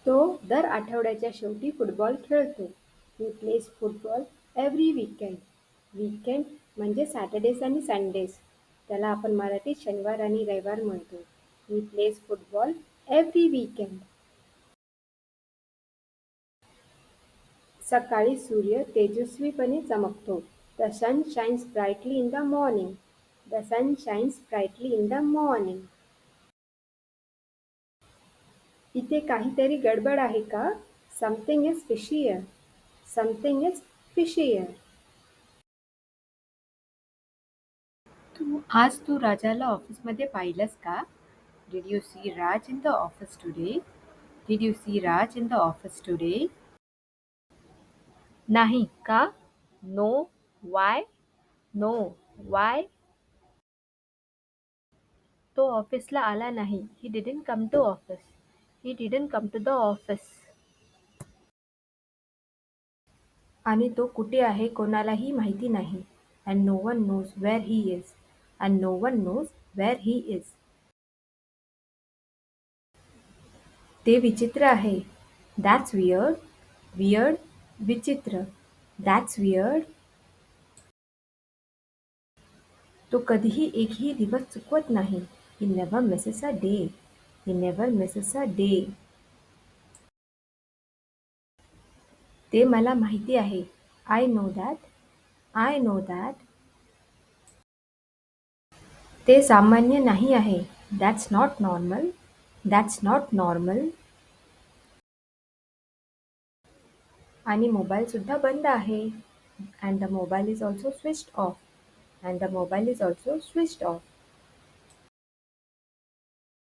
तो दर आठवड्याच्या शेवटी फुटबॉल खेळतो. ही plays football every weekend. Weekend म्हणजे सॅटर्डेज आणि संडेज. त्याला आपण मराठीत शनिवार आणि रविवार म्हणतो. He plays football every weekend. सकाळी सूर्य तेजस्वीपणे चमकतो. The sun shines brightly in the morning. The sun shines brightly in the morning. इथे काहीतरी गडबड आहे का? Something is fishier. Something is fishier. आज तू राजाला ऑफिसमध्ये पाहिलंस का? Did you see Raj in the office today? Did you see Raj in the office today? नाही का? नो. वाय? नो. वाय? तो ऑफिसला आला नाही. ही didn't come to office. He didn't come to the office. आणि तो कुठे आहे कोणालाही माहिती नाही. And no one knows where he is. And no one knows where he is. ते विचित्र आहे. That's weird. वियर्ड. विचित्र. That's weird. तो कधीही एकही दिवस चुकवत नाही. He never misses a day. He never misses a day. ते मला माहिती आहे. I know that. I know that. ते सामान्य नाही आहे. That's not normal. That's not normal. आणि मोबाईलसुद्धा बंद आहे. And the mobile is also switched off. And the mobile is also switched off.